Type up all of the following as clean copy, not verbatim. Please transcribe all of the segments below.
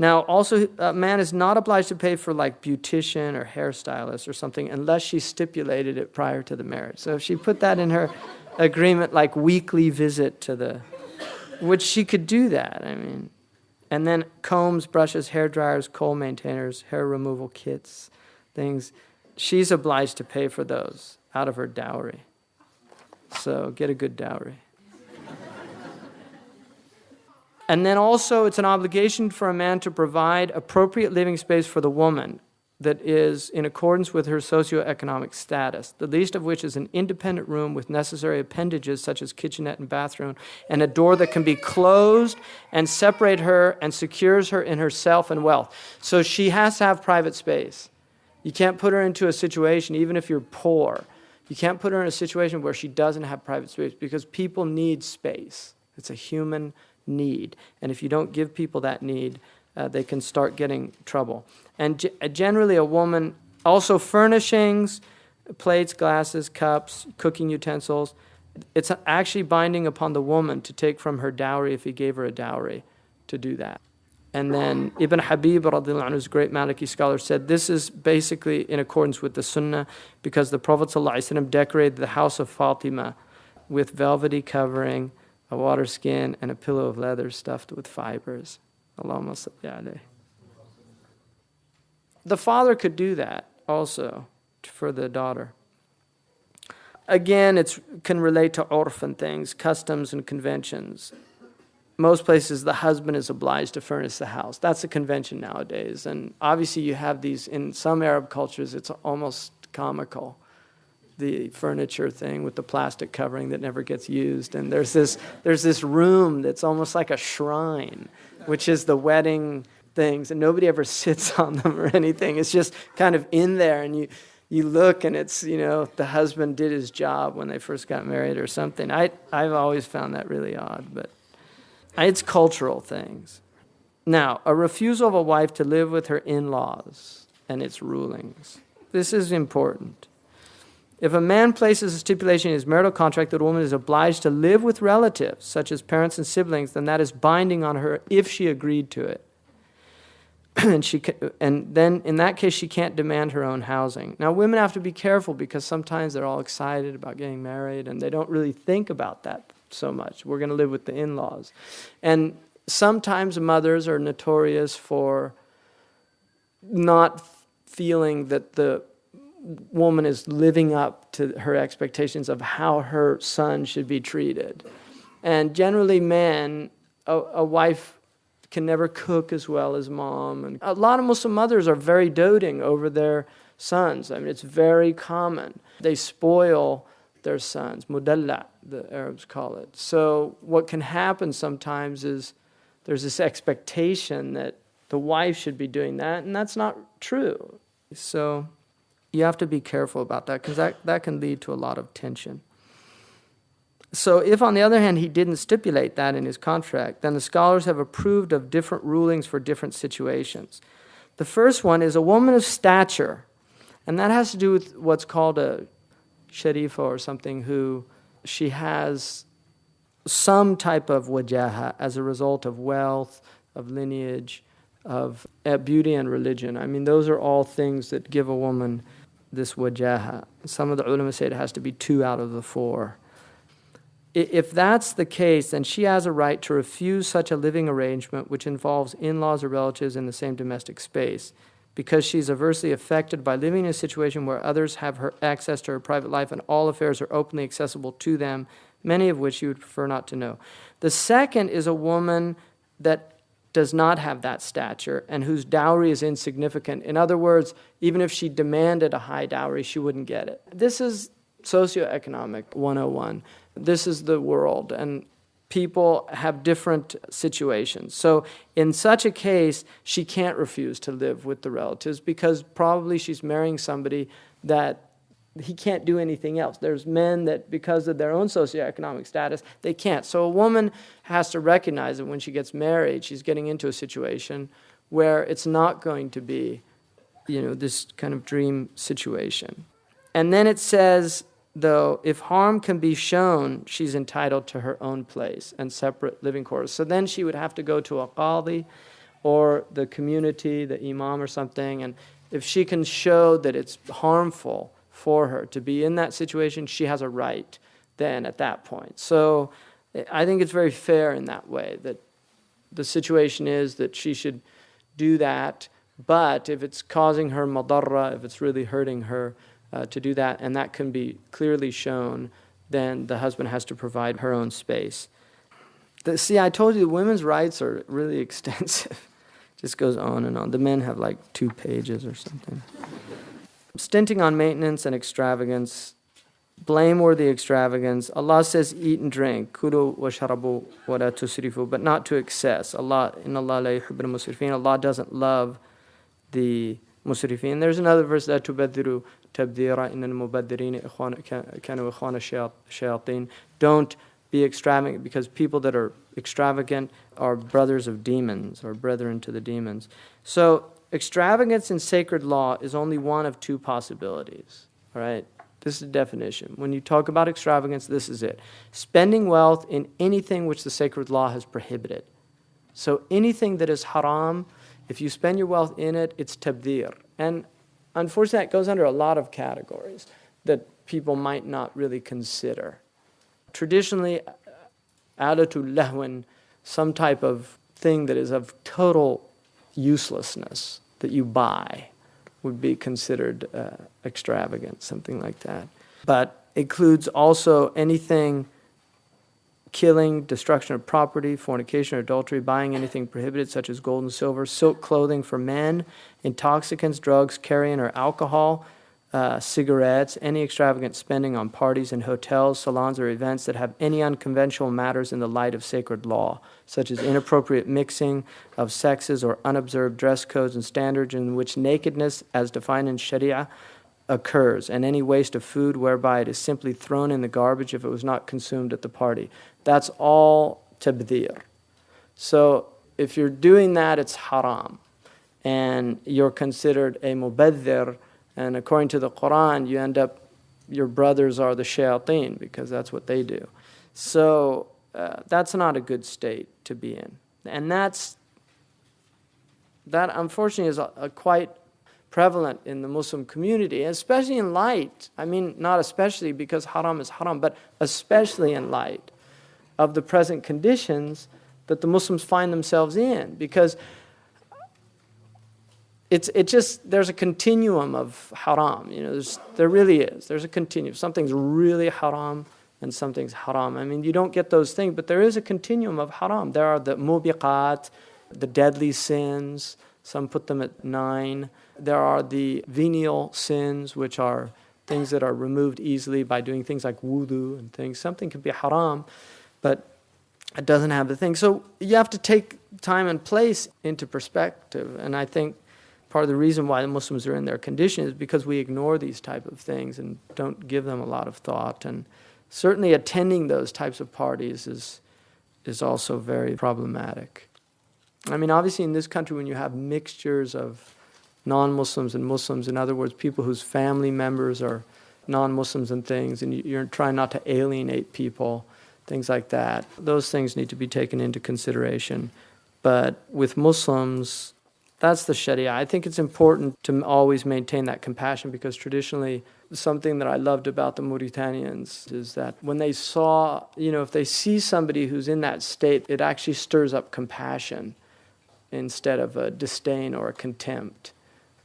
Now, also, a man is not obliged to pay for like beautician or hairstylist or something unless she stipulated it prior to the marriage. So if she put that in her agreement, like weekly visit to the, which she could do that, I mean. And then combs, brushes, hair dryers, coal maintainers, hair removal kits, things. She's obliged to pay for those out of her dowry. So get a good dowry. And then also it's an obligation for a man to provide appropriate living space for the woman that is in accordance with her socioeconomic status, the least of which is an independent room with necessary appendages such as kitchenette and bathroom, and a door that can be closed and separate her and secures her in herself and wealth. So she has to have private space. You can't put her into a situation, even if you're poor, you can't put her in a situation where she doesn't have private space, because people need space. It's a human need. And if you don't give people that need, they can start getting trouble. And generally a woman, also furnishings, plates, glasses, cups, cooking utensils, it's actually binding upon the woman to take from her dowry if he gave her a dowry to do that. And then Ibn Habib, radiallahu anhu, great Maliki scholar, said this is basically in accordance with the Sunnah, because the Prophet ﷺ decorated the house of Fatima with velvety covering, a water skin, and a pillow of leather stuffed with fibers. Allahumma salli alayhi. The father could do that also for the daughter. Again, it can relate to urf and things, customs and conventions. Most places the husband is obliged to furnish the house. That's a convention nowadays. And obviously you have these, in some Arab cultures, it's almost comical. The furniture thing with the plastic covering that never gets used. And there's this room that's almost like a shrine, which is the wedding things, and nobody ever sits on them or anything. It's just kind of in there, and you look, and it's, the husband did his job when they first got married or something. I've always found that really odd, but it's cultural things. Now, a refusal of a wife to live with her in-laws and its rulings. This is important. If a man places a stipulation in his marital contract that a woman is obliged to live with relatives, such as parents and siblings, then that is binding on her if she agreed to it. And then in that case, she can't demand her own housing. Now, women have to be careful, because sometimes they're all excited about getting married and they don't really think about that so much. We're going to live with the in-laws. And sometimes mothers are notorious for not feeling that the woman is living up to her expectations of how her son should be treated. And generally men, a wife can never cook as well as mom. And a lot of Muslim mothers are very doting over their sons. I mean, it's very common. They spoil their sons. Mudalla, the Arabs call it. So what can happen sometimes is there's this expectation that the wife should be doing that, and that's not true. So you have to be careful about that, because that can lead to a lot of tension. So if, on the other hand, he didn't stipulate that in his contract, then the scholars have approved of different rulings for different situations. The first one is a woman of stature, and that has to do with what's called a sharifa or something, who she has some type of wajaha as a result of wealth, of lineage, of beauty and religion. I mean, those are all things that give a woman this wajaha. Some of the ulama say it has to be 2 out of the 4. If that's the case, then she has a right to refuse such a living arrangement which involves in-laws or relatives in the same domestic space, because she's adversely affected by living in a situation where others have her access to her private life and all affairs are openly accessible to them, many of which she would prefer not to know. The second is a woman that does not have that stature and whose dowry is insignificant. In other words, even if she demanded a high dowry, she wouldn't get it. This is Socioeconomic 101. This is the world, and people have different situations. So in such a case, she can't refuse to live with the relatives, because probably she's marrying somebody that he can't do anything else. There's men that, because of their own socioeconomic status, they can't. So a woman has to recognize that when she gets married, she's getting into a situation where it's not going to be, this kind of dream situation. And then it says, though, if harm can be shown, she's entitled to her own place and separate living quarters. So then she would have to go to a qadi or the community, the imam or something, and if she can show that it's harmful for her to be in that situation, she has a right then at that point. So I think it's very fair in that way, that the situation is that she should do that, but if it's causing her madarra, if it's really hurting her to do that, and that can be clearly shown, then the husband has to provide her own space. See, I told you the women's rights are really extensive. Just goes on and on. The men have like 2 pages or something. Stinting on maintenance and extravagance, blameworthy extravagance. Allah says, eat and drink, kulu washarabu wala tusrifu, but not to excess. Allah, inna Allah la yuhibbul musrifin. Allah doesn't love the musrifin. There's another verse, la tubadhiru tabdira innal mubadhirina kanu ikhwana shayatin. Don't be extravagant, because people that are extravagant are brothers of demons, or brethren to the demons. So extravagance in sacred law is only one of 2 possibilities. All right? This is the definition. When you talk about extravagance, this is it. Spending wealth in anything which the sacred law has prohibited. So anything that is haram, if you spend your wealth in it, it's tabdir. And unfortunately, it goes under a lot of categories that people might not really consider. Traditionally, adatul lahwin, some type of thing that is of total uselessness that you buy, would be considered extravagant, something like that. But includes also anything, killing, destruction of property, fornication or adultery, buying anything prohibited such as gold and silver, silk clothing for men, intoxicants, drugs, carrion or alcohol, cigarettes, any extravagant spending on parties in hotels, salons, or events that have any unconventional matters in the light of sacred law, such as inappropriate mixing of sexes or unobserved dress codes and standards in which nakedness, as defined in Sharia, occurs, and any waste of food whereby it is simply thrown in the garbage if it was not consumed at the party. That's all tabdhir. So if you're doing that, it's haram, and you're considered a mubadhir. And according to the Qur'an, you end up, your brothers are the shayateen, because that's what they do. So that's not a good state to be in. And that unfortunately is quite prevalent in the Muslim community, especially in light, I mean, not especially because haram is haram, but especially in light of the present conditions that the Muslims find themselves in. Because there's a continuum of haram. There really is. There's a continuum. Something's really haram and something's haram. I mean, you don't get those things, but there is a continuum of haram. There are the mubiqat, the deadly sins. Some put them at 9. There are the venial sins, which are things that are removed easily by doing things like wudu and things. Something could be haram, but it doesn't have the thing. So you have to take time and place into perspective. And I think part of the reason why the Muslims are in their condition is because we ignore these type of things and don't give them a lot of thought. And certainly attending those types of parties is also very problematic. I mean, obviously in this country, when you have mixtures of non-Muslims and Muslims, in other words, people whose family members are non-Muslims and things, and you're trying not to alienate people, things like that, those things need to be taken into consideration. But with Muslims, that's the Sharia. I think it's important to always maintain that compassion, because traditionally something that I loved about the Mauritanians is that when they saw, if they see somebody who's in that state, it actually stirs up compassion instead of a disdain or a contempt,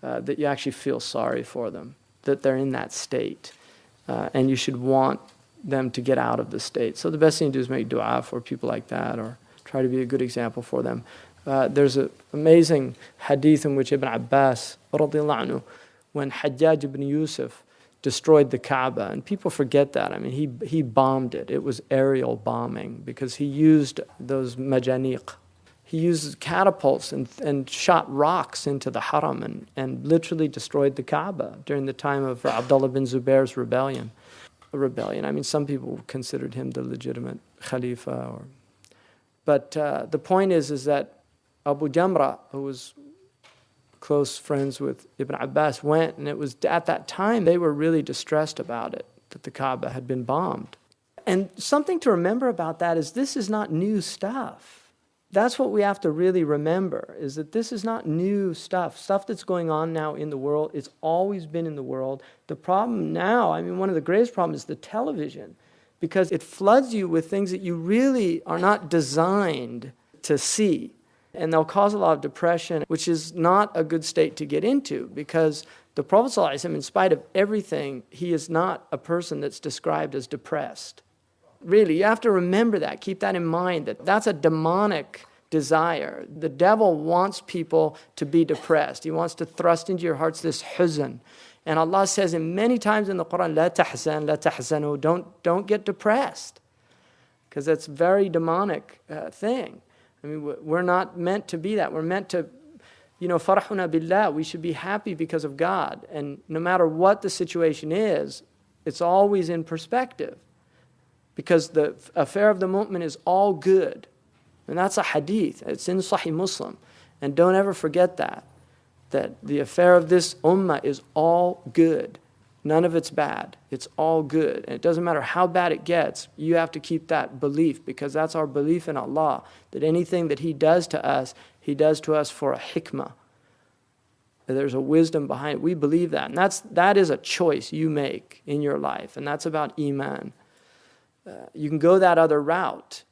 that you actually feel sorry for them, that they're in that state, and you should want them to get out of the state. So the best thing to do is make dua for people like that, or try to be a good example for them. There's an amazing hadith in which Ibn Abbas, radiallahu anhu, when Hajjaj ibn Yusuf destroyed the Kaaba, and people forget that. I mean, he bombed it. It was aerial bombing, because he used those majaniq. He used catapults and shot rocks into the haram and literally destroyed the Kaaba during the time of Abdullah bin Zubair's rebellion. I mean, some people considered him the legitimate Khalifa. But the point is that Abu Jamra, who was close friends with Ibn Abbas, went, and it was at that time they were really distressed about it, that the Kaaba had been bombed. And something to remember about that is this is not new stuff. that's what we have to really remember, is that this is not new stuff that's going on now in the world. It's always been in the world. The problem now, I mean, one of the greatest problems is the television, because it floods you with things that you really are not designed to see. And they'll cause a lot of depression, which is not a good state to get into, because the Prophet ﷺ, in spite of everything, he is not a person that's described as depressed. Really, you have to remember that. Keep that in mind, that that's a demonic desire. The devil wants people to be depressed. He wants to thrust into your hearts this huzn. And Allah says in many times in the Qur'an, "La tahzan, la tahzanu," don't get depressed, because that's a very demonic thing. I mean, we're not meant to be that. We're meant to, farahuna billah. We should be happy because of God. And no matter what the situation is, it's always in perspective, because the affair of the mu'min is all good. And that's a hadith. It's in Sahih Muslim. And don't ever forget that the affair of this ummah is all good. None of it's bad. It's all good. And it doesn't matter how bad it gets, you have to keep that belief, because that's our belief in Allah, that anything that He does to us, He does to us for a hikmah. There's a wisdom behind it. We believe that. And that is a choice you make in your life. And that's about iman. You can go that other route,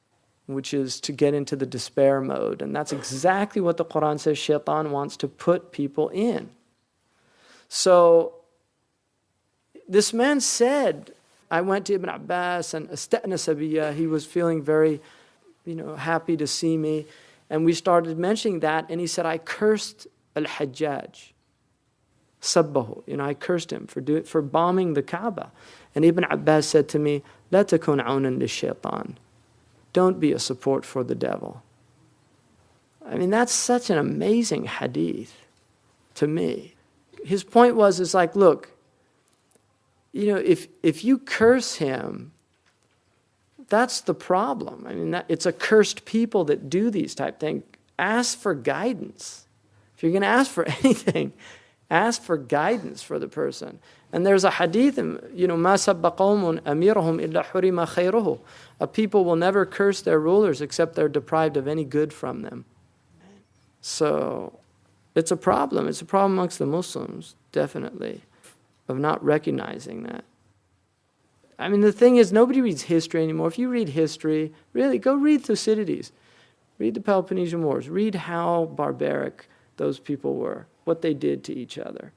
which is to get into the despair mode. And that's exactly what the Qur'an says shaitan wants to put people in. So this man said, I went to Ibn Abbas and asta'nasa biya. He was feeling very, happy to see me. And we started mentioning that, and he said, I cursed al-Hajjaj. Sabbahu. I cursed him for bombing the Kaaba. And Ibn Abbas said to me, La takun aunan lish-shaytan. Don't be a support for the devil. I mean, that's such an amazing hadith to me. His point was, like, look, if you curse him, that's the problem. I mean, it's a cursed people that do these type things. Ask for guidance. If you're going to ask for anything, ask for guidance for the person. And there's a hadith, مَا سَبَّ قَوْمٌ أَمِيرُهُمْ إِلَّا حُرِمَ خَيْرُهُ. A people will never curse their rulers except they're deprived of any good from them. So it's a problem. It's a problem amongst the Muslims, definitely, of not recognizing that. I mean, the thing is, nobody reads history anymore. If you read history, really, go read Thucydides. Read the Peloponnesian Wars. Read how barbaric those people were, what they did to each other.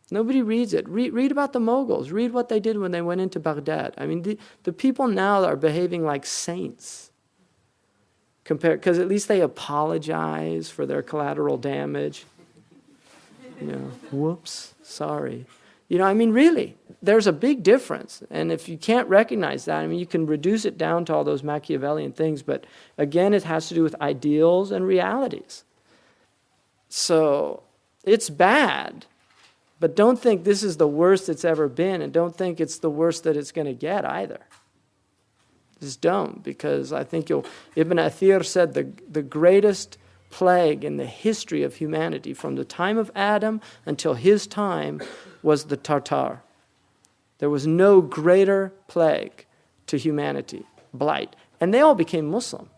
Nobody reads it. Read about the Mughals. Read what they did when they went into Baghdad. I mean, the people now are behaving like saints, because at least they apologize for their collateral damage. Whoops, sorry. Really, there's a big difference. And if you can't recognize that, you can reduce it down to all those Machiavellian things. But again, it has to do with ideals and realities. So it's bad. But don't think this is the worst it's ever been, and don't think it's the worst that it's going to get either. Just don't, because I think Ibn Athir said the greatest plague in the history of humanity from the time of Adam until his time was the Tartar. There was no greater plague to humanity, blight. And they all became Muslim.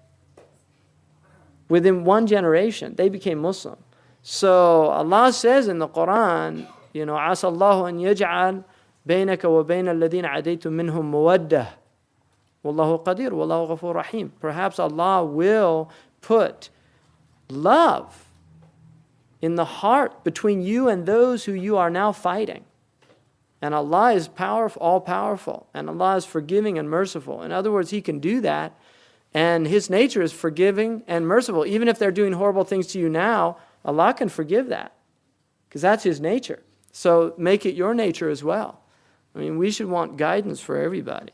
Within one generation, they became Muslim. So Allah says in the Qur'an, عسى الله أن يجعل بينك وبين الذين عاديتم منهم مودة والله قدير والله غفور رحيم. Perhaps Allah will put love in the heart between you and those who you are now fighting. And Allah is powerful, all-powerful, and Allah is forgiving and merciful. In other words, He can do that, and His nature is forgiving and merciful. Even if they're doing horrible things to you now, Allah can forgive that, because that's His nature. So make it your nature as well. We should want guidance for everybody.